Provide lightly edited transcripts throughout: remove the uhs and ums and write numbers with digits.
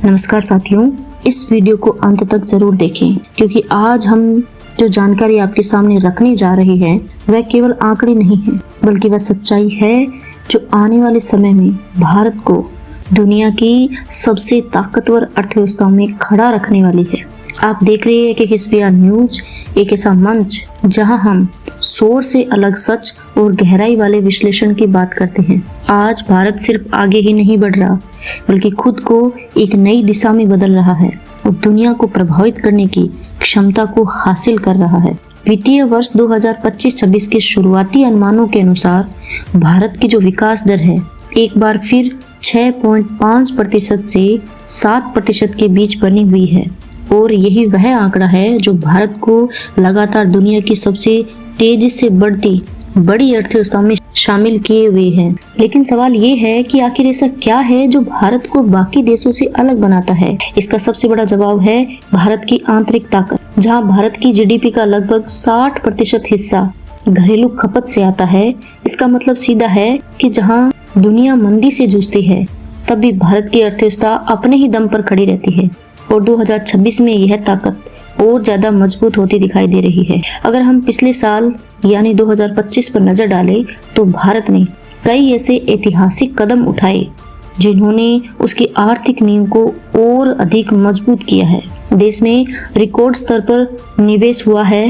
नमस्कार साथियों, इस वीडियो को अंत तक जरूर देखें क्योंकि आज हम जो जानकारी आपके सामने रखने जा रहे हैं वह केवल आंकड़े नहीं है बल्कि वह सच्चाई है जो आने वाले समय में भारत को दुनिया की सबसे ताकतवर अर्थव्यवस्थाओं में खड़ा रखने वाली है। आप देख रहे हैं कि हिस्पिया न्यूज एक ऐसा मंच जहां हम शोर से अलग सच और गहराई वाले विश्लेषण की बात करते हैं। आज भारत सिर्फ आगे ही नहीं बढ़ रहा बल्कि खुद को एक नई दिशा में बदल रहा है और दुनिया को प्रभावित करने की क्षमता को हासिल कर रहा है। वित्तीय वर्ष 2025-26 के शुरुआती अनुमानों के अनुसार भारत की जो विकास दर है एक बार फिर 6.5% से 7% के बीच बनी हुई है और यही वह आंकड़ा है जो भारत को लगातार दुनिया की सबसे तेजी से बढ़ती बड़ी अर्थव्यवस्थाओं में शामिल किए हुए हैं। लेकिन सवाल ये है कि आखिर ऐसा क्या है जो भारत को बाकी देशों से अलग बनाता है। इसका सबसे बड़ा जवाब है भारत की आंतरिक ताकत। जहां भारत की जीडीपी का लगभग 60% हिस्सा घरेलू खपत से आता है, इसका मतलब सीधा है कि जहां दुनिया मंदी से जूझती है तब भी भारत की अर्थव्यवस्था अपने ही दम पर खड़ी रहती है और 2026 में यह ताकत और ज्यादा मजबूत होती दिखाई दे रही है। अगर हम पिछले साल यानी 2025 पर नजर डालें तो भारत ने कई ऐसे ऐतिहासिक कदम उठाए जिन्होंने उसकी आर्थिक नींव को और अधिक मजबूत किया है। देश में रिकॉर्ड स्तर पर निवेश हुआ है।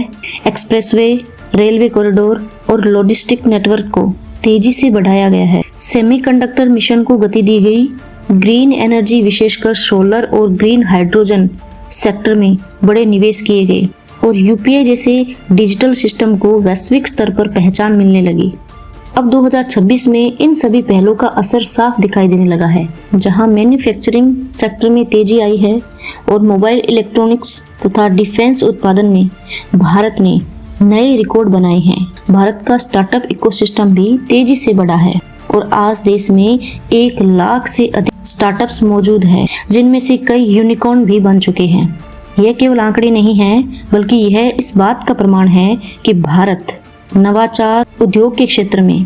एक्सप्रेसवे, रेलवे कॉरिडोर और लॉजिस्टिक नेटवर्क को तेजी से बढ़ाया गया है। सेमीकंडक्टर मिशन को गति दी गई। ग्रीन एनर्जी विशेषकर सोलर और ग्रीन हाइड्रोजन सेक्टर में बड़े निवेश किए गए और यूपीआई जैसे डिजिटल सिस्टम को वैश्विक स्तर पर पहचान मिलने लगी। अब 2026 में इन सभी पहलों का असर साफ दिखाई देने लगा है। जहां मैन्युफैक्चरिंग सेक्टर में तेजी आई है और मोबाइल इलेक्ट्रॉनिक्स तथा डिफेंस उत्पादन में भारत ने नए रिकॉर्ड बनाए हैं। भारत का स्टार्टअप इकोसिस्टम भी तेजी से बढ़ा है और आज देश में 1 लाख से अधिक स्टार्टअप्स मौजूद हैं, जिनमें से कई यूनिकॉर्न भी बन चुके हैं। यह केवल आंकड़े नहीं हैं बल्कि यह इस बात का प्रमाण है कि भारत नवाचार उद्योग के क्षेत्र में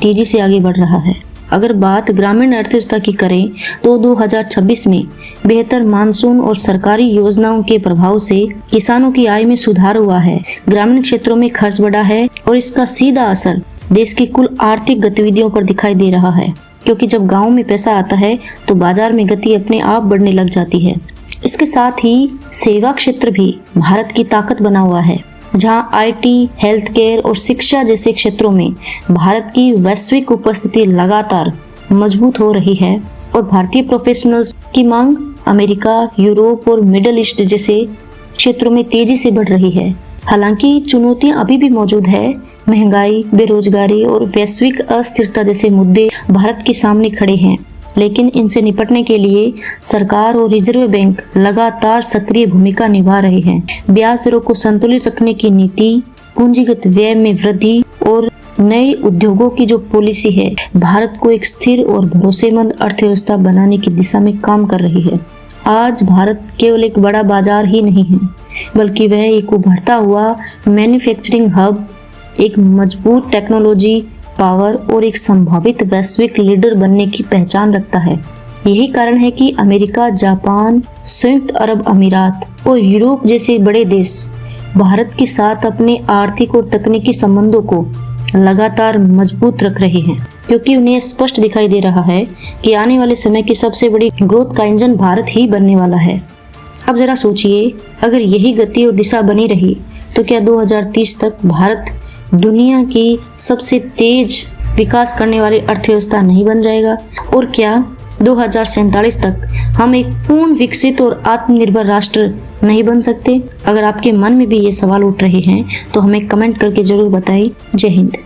तेजी से आगे बढ़ रहा है। अगर बात ग्रामीण अर्थव्यवस्था की करें तो 2026 में बेहतर मानसून और सरकारी योजनाओं के प्रभाव से किसानों की आय में सुधार हुआ है। ग्रामीण क्षेत्रों में खर्च बढ़ा है और इसका सीधा असर देश की कुल आर्थिक गतिविधियों पर दिखाई दे रहा है, क्योंकि जब गांव में पैसा आता है तो बाजार में गति अपने आप बढ़ने लग जाती है। इसके साथ ही सेवा क्षेत्र भी भारत की ताकत बना हुआ है, जहां आईटी, हेल्थ केयर और शिक्षा जैसे क्षेत्रों में भारत की वैश्विक उपस्थिति लगातार मजबूत हो रही है और भारतीय प्रोफेशनल्स की मांग अमेरिका, यूरोप और मिडिल ईस्ट जैसे क्षेत्रों में तेजी से बढ़ रही है। हालांकि चुनौतियां अभी भी मौजूद है। महंगाई, बेरोजगारी और वैश्विक अस्थिरता जैसे मुद्दे भारत के सामने खड़े हैं, लेकिन इनसे निपटने के लिए सरकार और रिजर्व बैंक लगातार सक्रिय भूमिका निभा रहे हैं। ब्याज दरों को संतुलित रखने की नीति, पूंजीगत व्यय में वृद्धि और नए उद्योगों की जो पॉलिसी है भारत को एक स्थिर और भरोसेमंद अर्थव्यवस्था बनाने की दिशा में काम कर रही है। आज भारत केवल एक बड़ा बाजार ही नहीं है बल्कि वह एक उभरता हुआ मैन्युफैक्चरिंग हब, एक मजबूत टेक्नोलॉजी पावर और एक संभावित वैश्विक लीडर बनने की पहचान रखता है। यही कारण है कि अमेरिका, जापान, संयुक्त अरब अमीरात और यूरोप जैसे बड़े देश भारत के साथ अपने आर्थिक और तकनीकी संबंधों को लगातार मजबूत रख रहे हैं, क्योंकि उन्हें स्पष्ट दिखाई दे रहा है कि आने वाले समय की सबसे बड़ी ग्रोथ का इंजन भारत ही बनने वाला है। अब जरा सोचिए, अगर यही गति और दिशा बनी रही तो क्या 2030 तक भारत दुनिया की सबसे तेज विकास करने वाली अर्थव्यवस्था नहीं बन जाएगा? और क्या 2047 तक हम एक पूर्ण विकसित और आत्मनिर्भर राष्ट्र नहीं बन सकते? अगर आपके मन में भी ये सवाल उठ रहे हैं तो हमें कमेंट करके जरूर बताएं। जय हिंद।